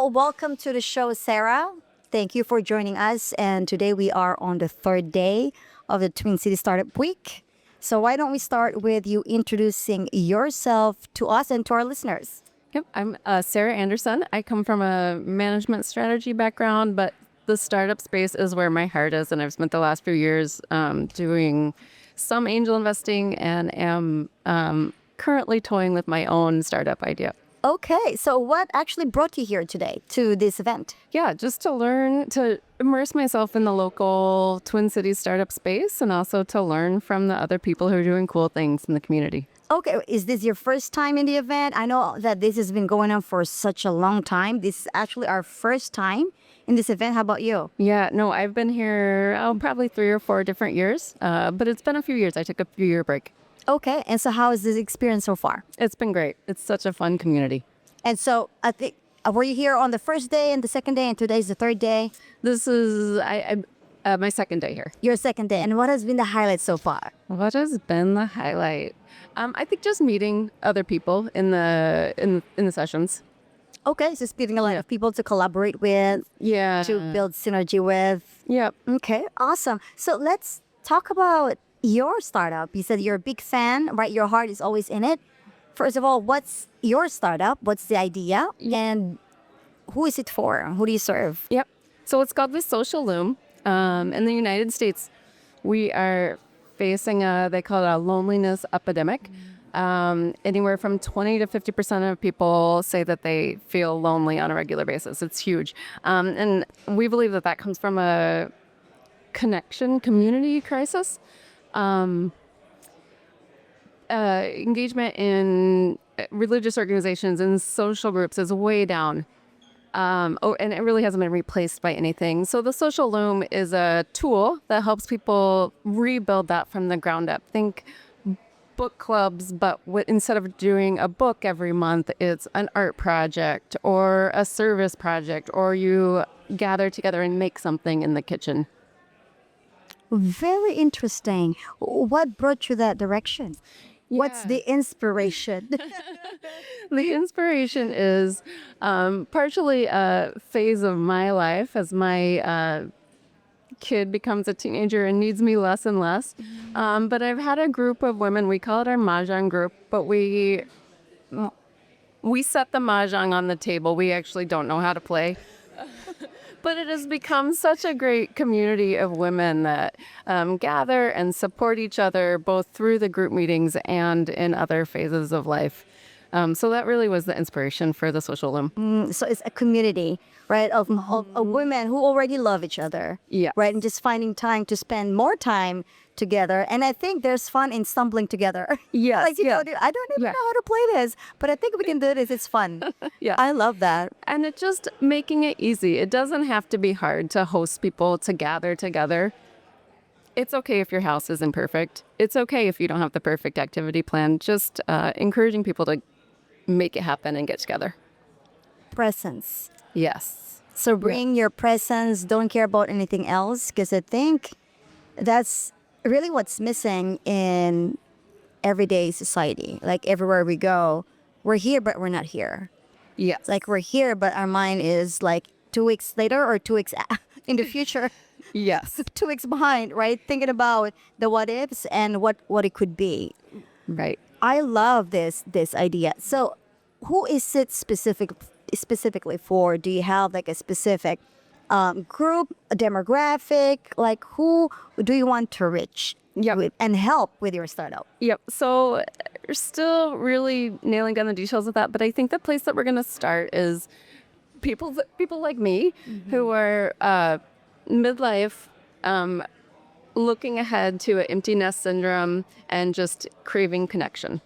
So, welcome to the show, Sarah. Thank you for joining us. And today we are on the third day of the Twin City Startup Week. So, why don't we start with you introducing yourself to us and to our listeners? Yep, I'm Sarah Anderson. I come from a management strategy background, but the startup space is where my heart is. And I've spent the last few years doing some angel investing and am currently toying with my own startup idea. Okay, so what actually brought you here today to this event? Yeah, just to learn to immerse myself in the local Twin Cities startup space and also to learn from the other people who are doing cool things in the community. Okay, is this your first time in the event? I know that this has been going on for such a long time. This is actually our first time in this event. How about you? Yeah, no, I've been here probably 3 or 4 different years, but it's been a few years. I took a few-year break. Okay, and so how is this experience so far? It's been great. It's such a fun community. And so I think, were you here on the first day and the second day, and today's the third day? This is my second day here. Your second day. And what has been the highlight so far? What has been the highlight? I think just meeting other people in the sessions. Okay, so speaking a lot of people to collaborate with, Yeah. to build synergy with. Yep. Okay, awesome. So let's talk about your startup. You said you're a big fan, right? Your heart is always in it. First of all, what's your startup? What's the idea? And who is it for? Who do you serve? Yep. So it's called the Social Loom. In the United States, we are facing they call it a loneliness epidemic. Anywhere from 20 to 50% of people say that they feel lonely on a regular basis. It's huge. And we believe that comes from a community crisis. Engagement in religious organizations and social groups is way down. And it really hasn't been replaced by anything. So the Social Loom is a tool that helps people rebuild that from the ground up. Think book clubs, but instead of doing a book every month, it's an art project or a service project, or you gather together and make something in the kitchen. Very interesting. What brought you that direction? What's the inspiration? The inspiration is partially a phase of my life as my kid becomes a teenager and needs me less and less. But I've had a group of women, we call it our Mahjong group, but we set the Mahjong on the table. We actually don't know how to play. But it has become such a great community of women that gather and support each other both through the group meetings and in other phases of life. So that really was the inspiration for the Social Loom. So it's a community, right, of women who already love each other. Yeah. Right, and just finding time to spend more time together. And I think there's fun in stumbling together. Yes, Like, I don't even know how to play this, but I think we can do this. It's fun. Yeah. I love that. And it just making it easy. It doesn't have to be hard to host people to gather together. It's okay if your house isn't perfect. It's okay if you don't have the perfect activity plan. Just encouraging people to make it happen and get together. Presence. Yes. So bring your presence. Don't care about anything else, because I think that's really what's missing in everyday society. Like everywhere we go, we're here, but we're not here. Yes. Like we're here, but our mind is like 2 weeks later or 2 weeks in the future, Yes. 2 weeks behind, right? Thinking about the what ifs and what it could be. Right. I love this idea. So who is it specifically for? Do you have like a specific group, a demographic? Like who do you want to reach with and help with your startup? Yep. So we're still really nailing down the details of that. But I think the place that we're going to start is people like me who are midlife, looking ahead to an empty nest syndrome and just craving connection.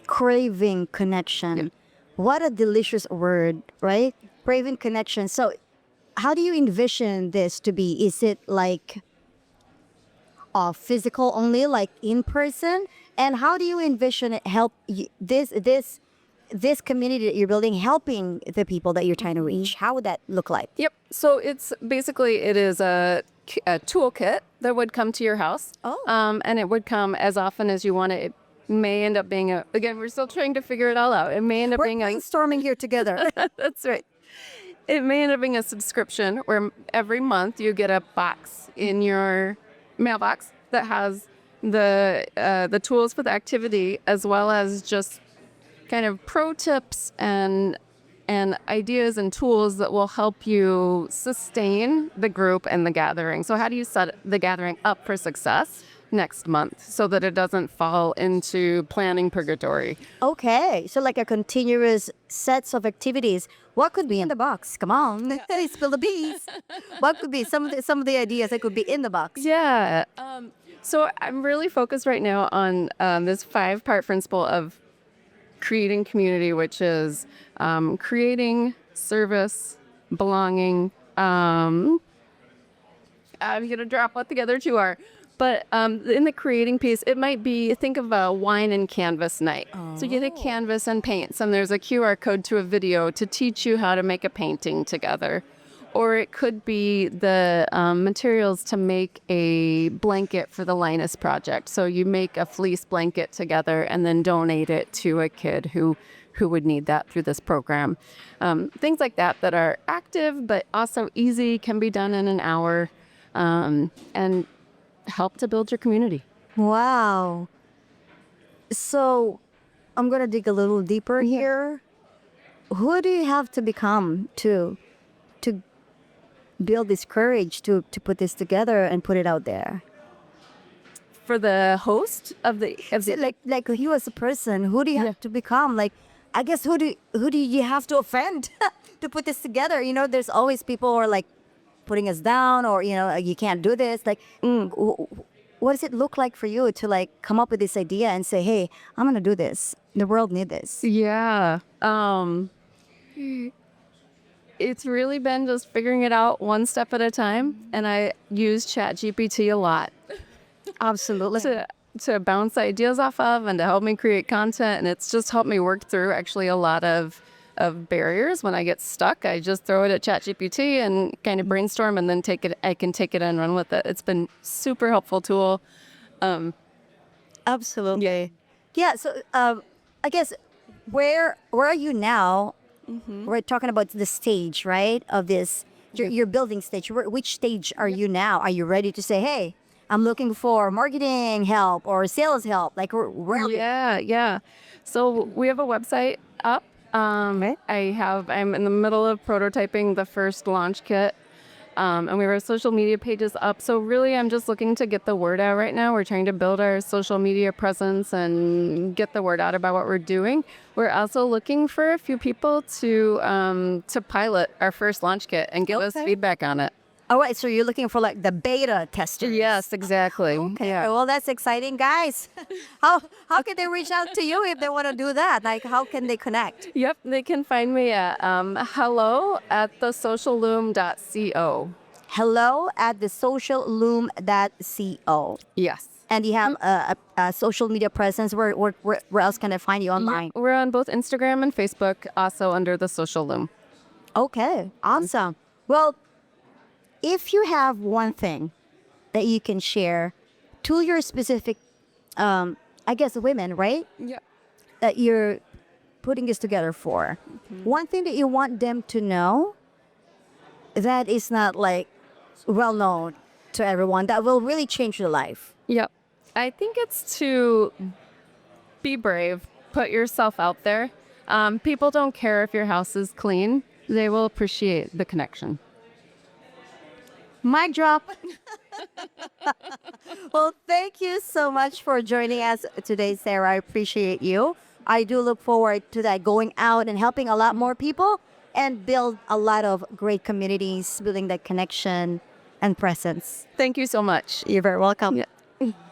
Craving connection. Yeah. What a delicious word, right? Craving connection. So how do you envision this to be? Is it like physical only, like in person? And how do you envision it help this community that you're building, helping the people that you're trying to reach? How would that look like? Yep. So it is a toolkit that would come to your house. Oh. And it would come as often as you want it. It may end up being again, we're still trying to figure it all out. It may end up We're being brainstorming here together. That's right. It may end up being a subscription where every month you get a box in your mailbox that has the tools for the activity, as well as just kind of pro tips and ideas and tools that will help you sustain the group and the gathering. So how do you set the gathering up for success next month so that it doesn't fall into planning purgatory? Okay, so like a continuous sets of activities. What could be in the box? Come on, spill the beans. What could be some of the ideas that could be in the box? Yeah. So I'm really focused right now on this 5-part principle of creating community, which is creating service, belonging. I'm going to drop what the other two are. But in the creating piece, it might be, think of a wine and canvas night. So you get a canvas and paints, and there's a QR code to a video to teach you how to make a painting together. Or it could be the materials to make a blanket for the Linus Project. So you make a fleece blanket together and then donate it to a kid who would need that through this program. Things like that that are active but also easy, can be done in an hour, and help to build your community. Wow. So I'm gonna dig a little deeper here. Who do you have to become to build this courage to put this together and put it out there? For the host of the Like you as a person, who do you have to become? Like, I guess who do you have to offend to put this together? You know, there's always people who are like putting us down, or you can't do this. Like, what does it look like for you to like come up with this idea and say, hey, I'm gonna do this. The world needs this. Yeah. It's really been just figuring it out one step at a time. And I use ChatGPT a lot Absolutely. to bounce ideas off of and to help me create content. And it's just helped me work through actually a lot of barriers. When I get stuck, I just throw it at ChatGPT and kind of brainstorm, and then I can take it and run with it. It's been super helpful tool. Absolutely. Yeah. So I guess where are you now? We're talking about the stage, right? Of this, your building stage. Which stage are you now? Are you ready to say, hey, I'm looking for marketing help or sales help? Like, where? Yeah. So we have a website up. I'm in the middle of prototyping the first launch kit. And we have our social media pages up. So really, I'm just looking to get the word out right now. We're trying to build our social media presence and get the word out about what we're doing. We're also looking for a few people to pilot our first launch kit and give us feedback on it. All right, so you're looking for like the beta testers. Yes, exactly. Okay, Yeah. well, that's exciting, guys. How can they reach out to you if they want to do that? Like, how can they connect? Yep, they can find me at hello@thesocialloom.co. hello@thesocialloom.co. Yes. And you have a social media presence. Where else can I find you online? We're on both Instagram and Facebook, also under the Social Loom. Okay, awesome. Well, if you have one thing that you can share to your specific, I guess, women, right? Yeah. That you're putting this together for. One thing that you want them to know that is not like well known to everyone that will really change your life. Yep. I think it's to be brave, put yourself out there. People don't care if your house is clean. They will appreciate the connection. Mic drop. Well, thank you so much for joining us today, Sarah. I appreciate you. I do look forward to that, going out and helping a lot more people and build a lot of great communities, building that connection and presence. Thank you so much. You're very welcome. Yeah.